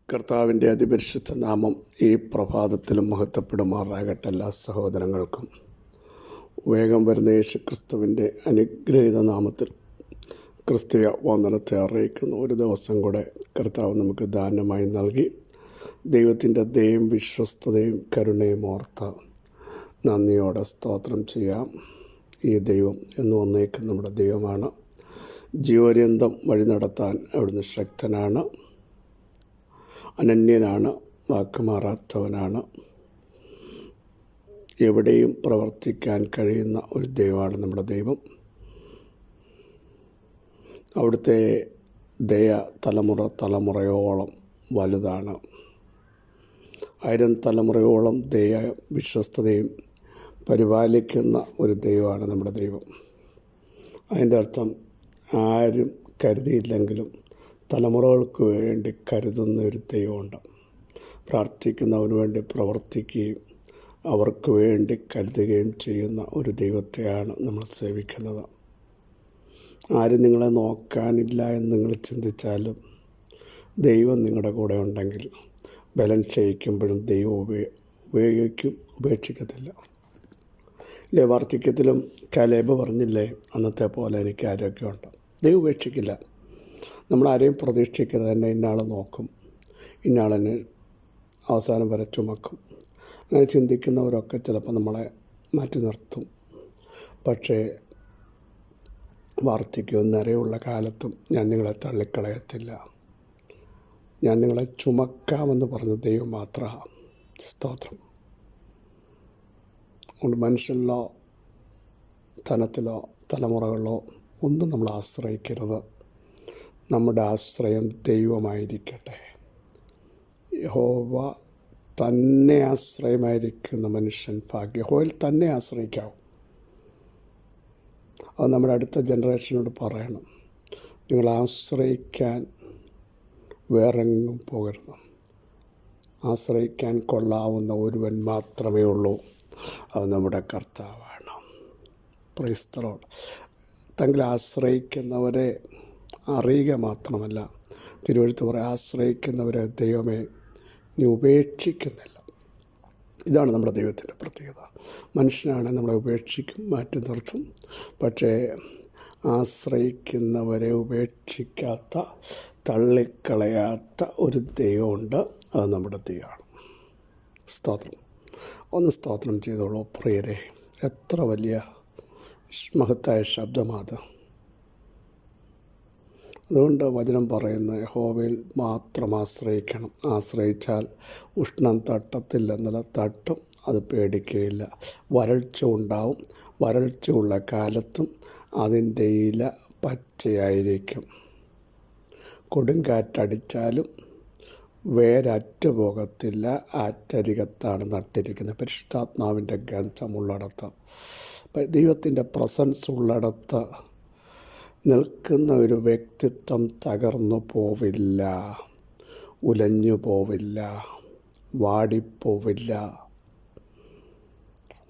കർത്താവിൻ്റെ അതിപരിശുദ്ധ നാമം ഈ പ്രഭാതത്തിലും മഹത്വപ്പെടുമാറാകട്ടെ. എല്ലാ സഹോദരങ്ങൾക്കും വേഗം വരുന്ന യേശുക്രിസ്തുവിൻ്റെ അനുഗ്രഹീത നാമത്തിൽ ക്രിസ്തീയ വന്ദനത്തെ അറിയിക്കുന്നു. ഒരു ദിവസം കൂടെ കർത്താവ് നമുക്ക് ദാനമായി നൽകി. ദൈവത്തിൻ്റെ ദയയും വിശ്വസ്തതയും കരുണയും ഓർത്ത് നന്ദിയോടെ സ്തോത്രം ചെയ്യാം. ഈ ദൈവം എന്ന് വന്നേക്കും നമ്മുടെ ദൈവമാണ്. ജീവപര്യന്തം വഴി നടത്താൻ അവിടുന്ന് ശക്തനാണ്, അനന്യനാണ്, വാക്കുമാറാത്തവനാണ്. എവിടെയും പ്രവർത്തിക്കാൻ കഴിയുന്ന ഒരു ദൈവമാണ് നമ്മുടെ ദൈവം. അവിടുത്തെ ദയ തലമുറയോളം വലുതാണ്. 1000 തലമുറയോളം ദയ വിശ്വസ്തതയും പരിപാലിക്കുന്ന ഒരു ദൈവമാണ് നമ്മുടെ ദൈവം. അതിൻ്റെ അർത്ഥം ആരും കരുതിയില്ലെങ്കിലും തലമുറകൾക്ക് വേണ്ടി കരുതുന്ന ഒരു ദൈവമുണ്ട്. പ്രാർത്ഥിക്കുന്നവന് വേണ്ടി പ്രവർത്തിക്കുകയും അവർക്ക് വേണ്ടി കരുതുകയും ചെയ്യുന്ന ഒരു ദൈവത്തെയാണ് നമ്മൾ സേവിക്കുന്നത്. ആരും നിങ്ങളെ നോക്കാനില്ല എന്ന് നിങ്ങൾ ചിന്തിച്ചാലും ദൈവം നിങ്ങളുടെ കൂടെ ഉണ്ടെങ്കിൽ ബലം ക്ഷയിക്കുമ്പോഴും ദൈവം ഉപേക്ഷിക്കത്തില്ല. ഇല്ലേ, വാർദ്ധക്യത്തിലും കലേബ് പറഞ്ഞില്ലേ, അന്നത്തെ പോലെ എനിക്ക് ആരോഗ്യമുണ്ട്. ദൈവം ഉപേക്ഷിക്കില്ല. നമ്മളാരെയും പ്രതീക്ഷിക്കുന്നത് തന്നെ ഇന്നാൾ നോക്കും, ഇന്നാളെന്നെ അവസാനം വരെ ചുമക്കും. അങ്ങനെ ചിന്തിക്കുന്നവരൊക്കെ ചിലപ്പോൾ നമ്മളെ മാറ്റി നിർത്തും. പക്ഷേ വാർദ്ധക്യവും നിറയുള്ള കാലത്തും ഞാൻ നിങ്ങളെ തള്ളിക്കളയത്തില്ല, ഞാൻ നിങ്ങളെ ചുമക്കാമെന്ന് പറഞ്ഞ ദൈവം മാത്രമാണ്. സ്തോത്രം. അതുകൊണ്ട് മനുഷ്യരിലോ ധനത്തിലോ തലമുറകളിലോ ഒന്നും നമ്മൾ ആശ്രയിക്കരുത്. നമ്മുടെ ആശ്രയം ദൈവമായിരിക്കട്ടെ. യഹോവ തന്നെ ആശ്രയമായിരിക്കുന്ന മനുഷ്യൻ ഭാഗ്യം. യഹോവയിൽ തന്നെ ആശ്രയിക്കാവും. അത് നമ്മുടെ അടുത്ത ജനറേഷനോട് പറയണം. നിങ്ങൾ ആശ്രയിക്കാൻ വേറെങ്ങും പോകരുത്. ആശ്രയിക്കാൻ കൊള്ളാവുന്ന ഒരുവൻ മാത്രമേ ഉള്ളൂ, അത് നമ്മുടെ കർത്താവാണ്. Praise the Lord. തങ്ങൾ ആശ്രയിക്കുന്നവരെ അറിയുക മാത്രമല്ല, തിരുവെഴുത്ത് പറയും, ആശ്രയിക്കുന്നവരെ ദൈവമേ നീ ഉപേക്ഷിക്കുന്നില്ല. ഇതാണ് നമ്മുടെ ദൈവത്തിൻ്റെ പ്രത്യേകത. മനുഷ്യനാണ് നമ്മളെ ഉപേക്ഷിക്കും, മാറ്റി നിർത്തും. പക്ഷേ ആശ്രയിക്കുന്നവരെ ഉപേക്ഷിക്കാത്ത, തള്ളിക്കളയാത്ത ഒരു ദൈവമുണ്ട്. അത് നമ്മുടെ ദൈവമാണ്. സ്തോത്രം. ഒന്ന് സ്തോത്രം ചെയ്തോളൂ പ്രിയരെ. എത്ര വലിയ മഹത്തായ ശബ്ദമാത്. അതുകൊണ്ട് വചനം പറയുന്ന യഹോവയിൽ മാത്രം ആശ്രയിക്കണം. ആശ്രയിച്ചാൽ ഉഷ്ണം തട്ടത്തില്ലെന്നല്ല, തട്ടും, അത് പേടിക്കുകയില്ല. വരൾച്ച ഉണ്ടാവും. വരൾച്ചയുള്ള കാലത്തും അതിൻ്റെ ഇല പച്ചയായിരിക്കും. കൊടുങ്കാറ്റടിച്ചാലും വേരറ്റു പോകത്തില്ല. ആറ്റരികത്താണ് നട്ടിരിക്കുന്നത്. പരിശുദ്ധാത്മാവിൻ്റെ ഗന്ധമുള്ളിടത്ത്, ദൈവത്തിൻ്റെ പ്രസൻസ് ഉള്ളിടത്ത് നിൽക്കുന്ന ഒരു വ്യക്തിത്വം തകർന്നു പോവില്ല, ഉലഞ്ഞു പോവില്ല, വാടിപ്പോവില്ല.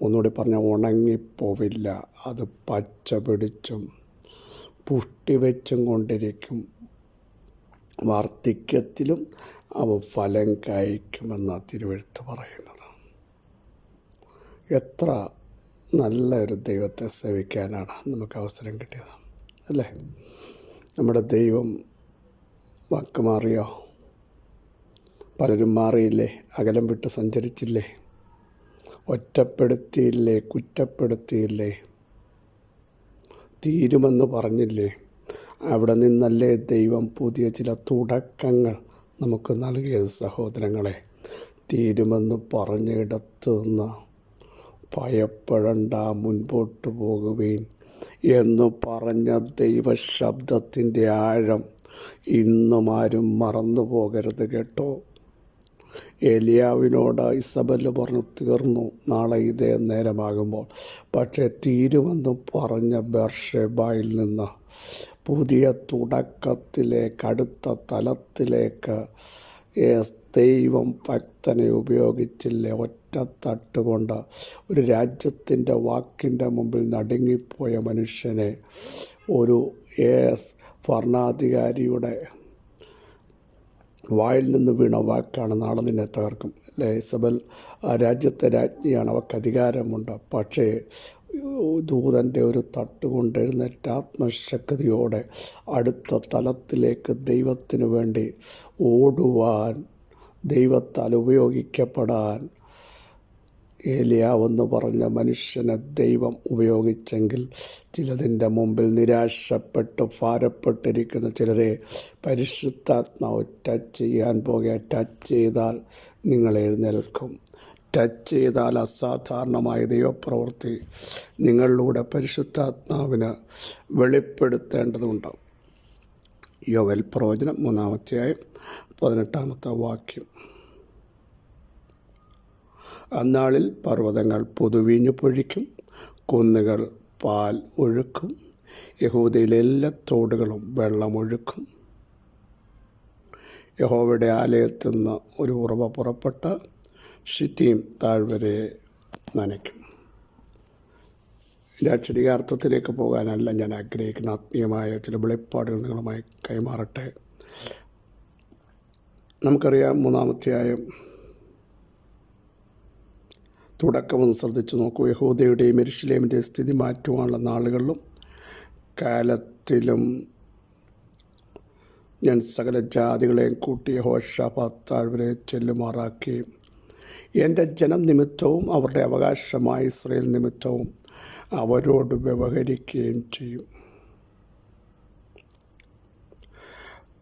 ഒന്നുകൂടി പറഞ്ഞാൽ ഉണങ്ങിപ്പോവില്ല. അത് പച്ച പിടിച്ചും പുഷ്ടി വെച്ചും കൊണ്ടിരിക്കും. വാർദ്ധക്യത്തിലും അവ ഫലം കായ്ക്കുമെന്നാണ് തിരുവെഴുത്ത് പറയുന്നത്. എത്ര നല്ലൊരു ദൈവത്തെ സേവിക്കാനാണ് നമുക്ക് അവസരം കിട്ടിയത്, അല്ലേ? നമ്മുടെ ദൈവം വാക്ക് മാറിയോ? പലരും മാറിയില്ലേ? അകലം വിട്ട് സഞ്ചരിച്ചില്ലേ? ഒറ്റപ്പെടുത്തിയില്ലേ? കുറ്റപ്പെടുത്തിയില്ലേ? തീരുമെന്ന് പറഞ്ഞില്ലേ? അവിടെ നിന്നല്ലേ ദൈവം പുതിയ ചില തുടക്കങ്ങൾ നമുക്ക് നൽകിയത്. സഹോദരങ്ങളെ, തീരുമെന്ന് പറഞ്ഞിടത്തു നിന്ന് ഭയപ്പെടണ്ട, മുൻപോട്ട് പോകുവീൻ എന്ന് പറഞ്ഞ ദൈവശബ്ദത്തിൻ്റെ ആഴം ഇന്നും ആരും മറന്നു പോകരുത് കേട്ടോ. ഏലിയാവിനോട് ഇസബെല് പറഞ്ഞു, തീർന്നു, നാളെ ഇതേ നേരമാകുമ്പോൾ. പക്ഷേ തീരുമെന്ന് പറഞ്ഞ ബേർഷെബയിൽ നിന്ന് പുതിയ തുടക്കത്തിലേക്ക്, അടുത്ത തലത്തിലേക്ക് ദൈവം ഭക്തനെ ഉപയോഗിച്ചില്ലേ? ഒറ്റത്തട്ടുകൊണ്ട് ഒരു രാജ്യത്തിൻ്റെ വാക്കിൻ്റെ മുമ്പിൽ നടുങ്ങിപ്പോയ മനുഷ്യനെ ഒരു ഭരണാധികാരിയുടെ വായിൽ നിന്ന് വീണ വാക്കാണ് നാളെ നിന്നെ തകർക്കും. അല്ലേ? ഇസബൽ ആ രാജ്യത്തെ രാജ്ഞിയാണ്, അവർക്ക് അധികാരമുണ്ട്. പക്ഷേ ദൂതൻ്റെ ഒരു തട്ടുകൊണ്ട് എഴുന്നേറ്റ് ആത്മശക്തിയോടെ അടുത്ത തലത്തിലേക്ക് ദൈവത്തിനു വേണ്ടി ഓടുവാൻ, ദൈവത്താൽ ഉപയോഗിക്കപ്പെടാൻ ഏലിയാവെന്ന് പറഞ്ഞ മനുഷ്യനെ ദൈവം ഉപയോഗിച്ചെങ്കിൽ ചിലതിൻ്റെ മുമ്പിൽ നിരാശപ്പെട്ട് ഭാരപ്പെട്ടിരിക്കുന്ന ചിലരെ പരിശുദ്ധാത്മാവ് ടച്ച് ചെയ്യാൻ പോകുക. ടച്ച് ചെയ്താൽ നിങ്ങൾ എഴുന്നേൽക്കും. ടച്ച് ചെയ്താൽ അസാധാരണമായ ദൈവപ്രവൃത്തി നിങ്ങളിലൂടെ പരിശുദ്ധാത്മാവിന് വെളിപ്പെടുത്തേണ്ടതുണ്ട്. യോവേൽ പ്രവചനം 3-ാം 18 അന്നാളിൽ പർവ്വതങ്ങൾ പുതുവീഞ്ഞു പൊഴിക്കും, കുന്നുകൾ പാൽ ഒഴുക്കും, യഹൂദയിലെ എല്ലാ തോടുകളും വെള്ളമൊഴുക്കും. യഹോവയുടെ ആലയത്തിൽ നിന്ന് ഒരു ഉറവ പുറപ്പെട്ട് ഷിത്തീം താഴ്വരയെ നനയ്ക്കും. ഇതിൻ്റെ അക്ഷരികാർത്ഥത്തിലേക്ക് പോകാനല്ല ഞാൻ ആഗ്രഹിക്കുന്ന, ആത്മീയമായ ചില വെളിപ്പാടുകൾ നിങ്ങളുമായി കൈമാറട്ടെ. നമുക്കറിയാം 3-ാം അധ്യായം തുടക്കമൊന്ന് ശ്രദ്ധിച്ചു നോക്കൂ. യഹൂദയുടെയും യെരൂശലേമിൻ്റെയും സ്ഥിതി മാറ്റുവാനുള്ള നാളുകളിലും കാലത്തിലും ഞാൻ സകല ജാതികളെയും കൂട്ടി യഹോശാഫാത്ത് താഴ്വരയെ ചെല്ലുമാറാക്കുകയും എൻ്റെ ജനം നിമിത്തവും അവരുടെ അവകാശമായ ഇസ്രായേൽ നിമിത്തവും അവരോട് വ്യവഹരിക്കുകയും ചെയ്യും.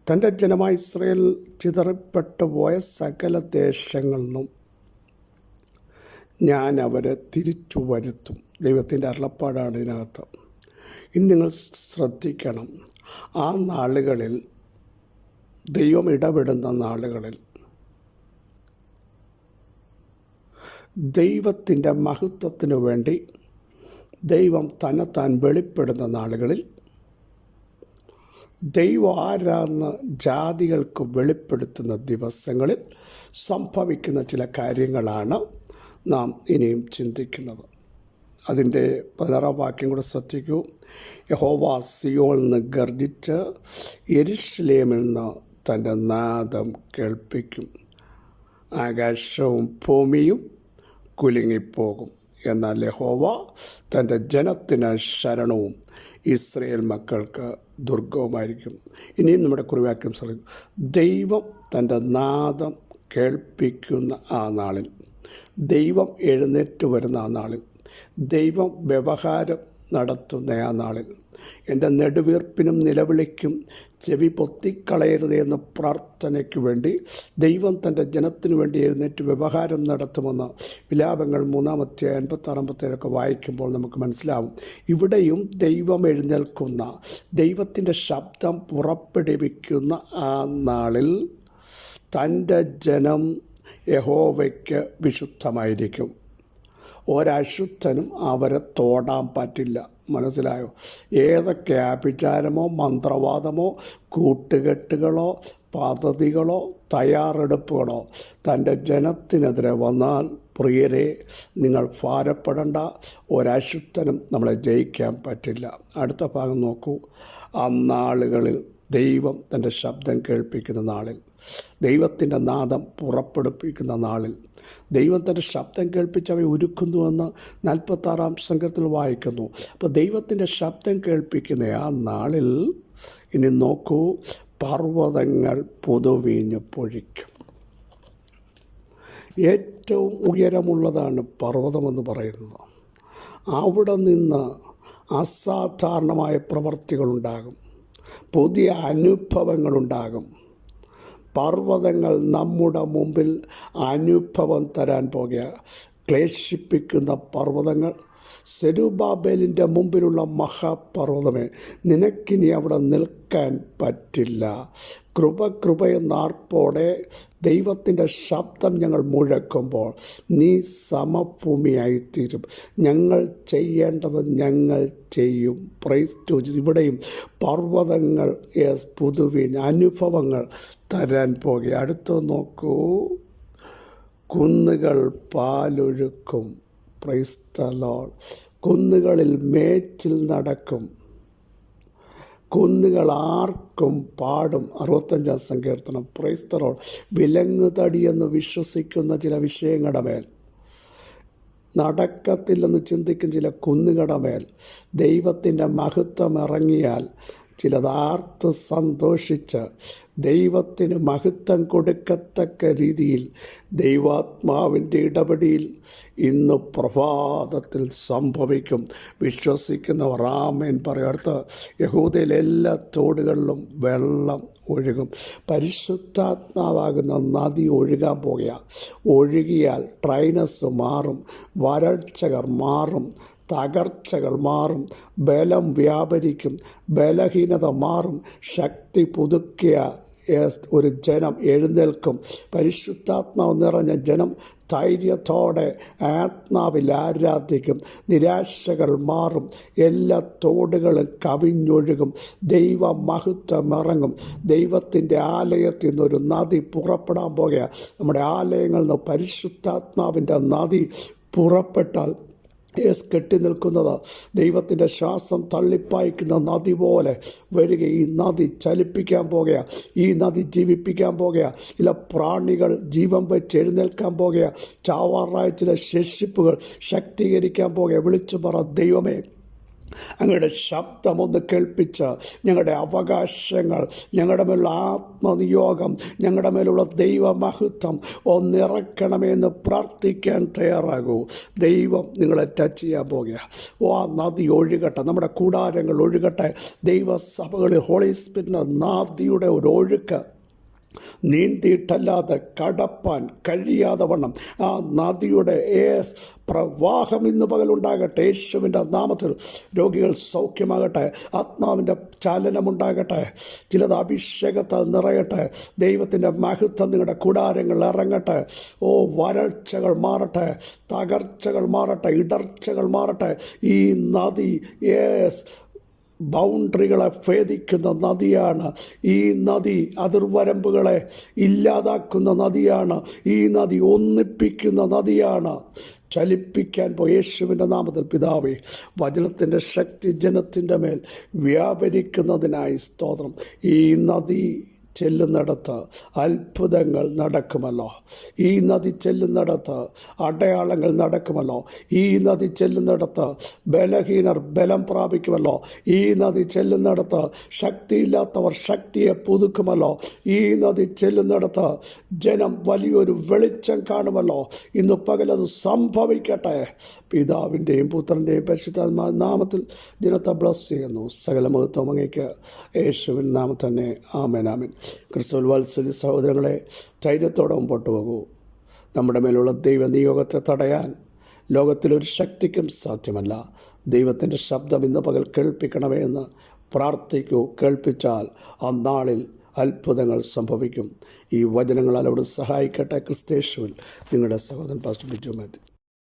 തൻ്റെ ജനമായ ഇസ്രായേൽ ചിതറിപ്പെട്ടു പോയ സകല ദേശങ്ങളിൽ നിന്നും ഞാൻ അവരെ തിരിച്ചു വരുത്തും. ദൈവത്തിൻ്റെ അരുളപ്പാടാണ് ഇതിനകത്ത്. ഇനി നിങ്ങൾ ശ്രദ്ധിക്കണം, ആ നാളുകളിൽ, ദൈവം ഇടപെടുന്ന നാളുകളിൽ, ദൈവത്തിൻ്റെ മഹത്വത്തിനു വേണ്ടി ദൈവം തന്നെത്താൻ വെളിപ്പെടുന്ന നാളുകളിൽ, ദൈവം ആരാന്ന് ജാതികൾക്ക് വെളിപ്പെടുത്തുന്ന ദിവസങ്ങളിൽ സംഭവിക്കുന്ന ചില കാര്യങ്ങളാണ് നാം ഇനിയും ചിന്തിക്കുന്നത്. അതിൻ്റെ 16-ാം വാക്യം കൂടെ ശ്രദ്ധിക്കൂ. യഹോവ സിയോനിൽ നിന്ന് ഗർജിച്ച് യെരൂശലേമിൽ നിന്ന് തൻ്റെ നാദം കേൾപ്പിക്കും. ആകാശവും ഭൂമിയും കുലുങ്ങിപ്പോകും. എന്നാൽ യഹോവ തൻ്റെ ജനത്തിന് ശരണവും ഇസ്രായേൽ മക്കൾക്ക് ദുർഗവുമായിരിക്കും. ഇനിയും നമ്മുടെ കുറിവാക്യം ശ്രദ്ധിക്കും. ദൈവം തൻ്റെ നാദം കേൾപ്പിക്കുന്ന ആ നാളിൽ, ദൈവം എഴുന്നേറ്റ് വരുന്ന ആ നാളിൽ, ദൈവം വ്യവഹാരം നടത്തുന്ന ആ നാളിൽ, എൻ്റെ നെടുവീർപ്പിനും നിലവിളിക്കും ചെവി പൊത്തിക്കളയരുത് എന്ന പ്രാർത്ഥനയ്ക്ക് വേണ്ടി ദൈവം തൻ്റെ ജനത്തിനു വേണ്ടി എഴുന്നേറ്റ് വ്യവഹാരം നടത്തുമെന്ന് വിലാപങ്ങൾ 3-ാം അധ്യായം 56-57 വായിക്കുമ്പോൾ നമുക്ക് മനസ്സിലാവും. ഇവിടെയും ദൈവം എഴുന്നേൽക്കുന്ന, ദൈവത്തിൻ്റെ ശബ്ദം പുറപ്പെടുവിക്കുന്ന ആ നാളിൽ തൻ്റെ ജനം യഹോവയ്ക്ക് വിശുദ്ധമായിരിക്കും. ഒരശുദ്ധനും അവരെ തൊടാൻ പറ്റില്ല. മനസ്സിലായോ? ഏതൊക്കെ ആഭിചാരമോ മന്ത്രവാദമോ കൂട്ടുകെട്ടുകളോ പദ്ധതികളോ തയ്യാറെടുപ്പുകളോ തൻ്റെ ജനത്തിനെതിരെ വന്നാൽ, പ്രിയരെ, നിങ്ങൾ ഭാരപ്പെടേണ്ട. ഒരശുദ്ധനും നമ്മളെ ജയിക്കാൻ പറ്റില്ല. അടുത്ത ഭാഗം നോക്കൂ. അന്നാളുകളിൽ ദൈവം തൻ്റെ ശബ്ദം കേൾപ്പിക്കുന്ന നാളിൽ, ദൈവത്തിൻ്റെ നാദം പുറപ്പെടുപ്പിക്കുന്ന നാളിൽ, ദൈവം തൻ്റെ ശബ്ദം കേൾപ്പിച്ചവയെ ഒരുക്കുന്നുവെന്ന് 46-ാം സങ്കീർത്തനത്തിൽ വായിക്കുന്നു. അപ്പോൾ ദൈവത്തിൻ്റെ ശബ്ദം കേൾപ്പിക്കുന്ന ആ നാളിൽ ഇനി നോക്കൂ, പർവ്വതങ്ങൾ പുതുവീഞ്ഞ് പൊഴിക്കും. ഏറ്റവും ഉയരമുള്ളതാണ് പർവ്വതമെന്ന് പറയുന്നത്. അവിടെ നിന്ന് അസാധാരണമായ പ്രവർത്തികളുണ്ടാകും, പുതിയ അനുഭവങ്ങളുണ്ടാകും. പർവ്വതങ്ങൾ നമ്മുടെ മുമ്പിൽ അനുഭവം തരാൻ പോകുക. ക്ലേശിപ്പിക്കുന്ന പർവ്വതങ്ങൾ, സെരുബാബേലിൻ്റെ മുമ്പിലുള്ള മഹാപർവ്വതമേ, നിനക്കിനി അവിടെ നിൽക്കാൻ പറ്റില്ല. കൃപയെന്നാർപ്പോടെ ദൈവത്തിൻ്റെ ശബ്ദം ഞങ്ങൾ മുഴക്കുമ്പോൾ നീ സമഭൂമിയായിത്തീരും. ഞങ്ങൾ ചെയ്യേണ്ടത് ഞങ്ങൾ ചെയ്യും. Praise to Jesus. ഇവിടെയും പർവ്വതങ്ങൾ പുതുവീഞ്ഞ് അനുഭവങ്ങൾ തരാൻ പോകുക. അടുത്തത് നോക്കൂ. കുന്നുകൾ പാലൊഴുക്കും. Praise the Lord. കുന്നുകളിൽ മേച്ചിൽ നടക്കും. കുന്നുകൾ ആർക്കും പാടും. 65-ാം സങ്കീർത്തനം. Praise the Lord. വിലങ്ങുതടിയെന്ന് വിശ്വസിക്കുന്ന ചില വിഷയങ്ങളുടെ മേൽ, നടക്കത്തില്ലെന്ന് ചിന്തിക്കും ചില കുന്നുകളുടെ മേൽ ദൈവത്തിൻ്റെ മഹത്വം ഇറങ്ങിയാൽ ചിലതാർത്ത് സന്തോഷിച്ച് ദൈവത്തിന് മഹത്വം കൊടുക്കത്തക്ക രീതിയിൽ ദൈവാത്മാവിൻ്റെ ഇടപെടിയിൽ ഇന്ന് പ്രഭാതത്തിൽ സംഭവിക്കും. വിശ്വസിക്കുന്നവർ ആമേൻ പറയും. അടുത്ത യഹൂദയിലെ എല്ലാ തോടുകളിലും വെള്ളം ഒഴുകും. പരിശുദ്ധാത്മാവാകുന്ന നദി ഒഴുകാൻ പോകുക. ഒഴുകിയാൽ ഡ്രൈനസ് മാറും, വരൾച്ചകൾ മാറും, തകർച്ചകൾ മാറും, ബലം വ്യാപരിക്കും, ബലഹീനത മാറും, ശക്തി പുതുക്കിയ ഒരു ജനം എഴുന്നേൽക്കും. പരിശുദ്ധാത്മാവ് നിറഞ്ഞ ജനം ധൈര്യത്തോടെ ആത്മാവിൽ ആരാധിക്കും. നിരാശകൾ മാറും, എല്ലാ തോടുകളും കവിഞ്ഞൊഴുകും, ദൈവ മഹത്വം ഇറങ്ങും. ദൈവത്തിൻ്റെ ആലയത്തിൽ നിന്നൊരു നദി പുറപ്പെടാൻ പോകുക. നമ്മുടെ ആലയങ്ങളിൽ നിന്ന് പരിശുദ്ധാത്മാവിൻ്റെ നദി പുറപ്പെട്ടാൽ കെട്ടി നിൽക്കുന്നത് ദൈവത്തിൻ്റെ ശ്വാസം തള്ളിപ്പായിക്കുന്ന നദി പോലെ വരിക. ഈ നദി ചലിപ്പിക്കാൻ പോകുക, ഈ നദി ജീവിപ്പിക്കാൻ പോകുക. ചില പ്രാണികൾ ജീവൻ വെച്ച് എഴുന്നേൽക്കാൻ പോകുക. ചാവാറായ ചില ശേഷിപ്പുകൾ ശക്തീകരിക്കാൻ പോകുക. വിളിച്ചു പറ, ദൈവമേ അങ്ങയുടെ ശബ്ദമൊന്ന് കേൾപ്പിച്ച് ഞങ്ങളുടെ അവകാശങ്ങൾ, ഞങ്ങളുടെ മേലുള്ള ആത്മനിയോഗം, ഞങ്ങളുടെ മേലുള്ള ദൈവമഹത്വം ഒന്നിറക്കണമെന്ന് പ്രാർത്ഥിക്കാൻ തയ്യാറാകൂ. ദൈവം നിങ്ങളെ ടച്ച് ചെയ്യാൻ പോകുക. ആ നദി ഒഴുകട്ടെ, നമ്മുടെ കൂടാരങ്ങൾ ഒഴുകട്ടെ. ദൈവസഭകളിൽ ഹോളി സ്പിരിറ്റിൻ്റെ നദിയുടെ ഒരു ഒഴുക്ക് നീന്തിയിട്ടല്ലാതെ കടപ്പാൻ കഴിയാതെ വണ്ണം ആ നദിയുടെ പ്രവാഹം ഇന്ന് പകലുണ്ടാകട്ടെ. യേശുവിൻ്റെ നാമത്തിൽ രോഗികൾ സൗഖ്യമാകട്ടെ, ആത്മാവിൻ്റെ ചലനമുണ്ടാകട്ടെ, ചിലത് അഭിഷേകത്താൽ നിറയട്ടെ, ദൈവത്തിൻ്റെ മഹത്വം നിങ്ങളുടെ കൂടാരങ്ങൾ ഇറങ്ങട്ടെ. വരൾച്ചകൾ മാറട്ടെ, തകർച്ചകൾ മാറട്ടെ, ഇടർച്ചകൾ മാറട്ടെ. ഈ നദി ബൗണ്ടറികളെ ഭേദിക്കുന്ന നദിയാണ്. ഈ നദി അതിർവരമ്പുകളെ ഇല്ലാതാക്കുന്ന നദിയാണ്. ഈ നദി ഒന്നിപ്പിക്കുന്ന നദിയാണ്. ചലിപ്പിക്കാൻ പോയി യേശുവിൻ്റെ നാമത്തിൽ പിതാവേ, വചനത്തിൻ്റെ ശക്തി ജനത്തിൻ്റെ മേൽ വ്യാപരിക്കുന്നതിനായി സ്തോത്രം. ഈ നദി ചെല്ലുന്നിടത്ത് അത്ഭുതങ്ങൾ നടക്കുമല്ലോ. ഈ നദി ചെല്ലുന്നിടത്ത് അടയാളങ്ങൾ നടക്കുമല്ലോ. ഈ നദി ചെല്ലുന്നിടത്ത് ബലഹീനർ ബലം പ്രാപിക്കുമല്ലോ. ഈ നദി ചെല്ലുന്നിടത്ത് ശക്തിയില്ലാത്തവർ ശക്തിയെ പുതുക്കുമല്ലോ. ഈ നദി ചെല്ലുന്നിടത്ത് ജനം വലിയൊരു വെളിച്ചം കാണുമല്ലോ. ഇന്ന് പകലത് സംഭവിക്കട്ടെ. പിതാവിൻ്റെയും പുത്രൻ്റെയും പരിശുദ്ധാത്മാ നാമത്തിൽ ജനത്തെ ബ്ലസ് ചെയ്യുന്നു. സകല മഹത്വം അങ്ങേക്ക് യേശുവിൻ നാമത്തിൽ തന്നെ. ആമേൻ ആമേൻ. ക്രിസ്തുവിൽ വാത്സല്യ സഹോദരങ്ങളെ, ധൈര്യത്തോടെ മുമ്പോട്ട് പോകൂ. നമ്മുടെ മേലുള്ള ദൈവനിയോഗത്തെ തടയാൻ ലോകത്തിലൊരു ശക്തിക്കും സാധ്യമല്ല. ദൈവത്തിൻ്റെ ശബ്ദം ഇന്ന് പകൽ കേൾപ്പിക്കണമേ എന്ന് പ്രാർത്ഥിക്കൂ. കേൾപ്പിച്ചാൽ ആ നാളിൽ അത്ഭുതങ്ങൾ സംഭവിക്കും. ഈ വചനങ്ങളാൽ അവിടെ സഹായിക്കട്ടെ. ക്രിസ്തേശുവിൽ നിങ്ങളുടെ സഹോദരൻ പാസ്റ്റർ ബിജു മാത്യു.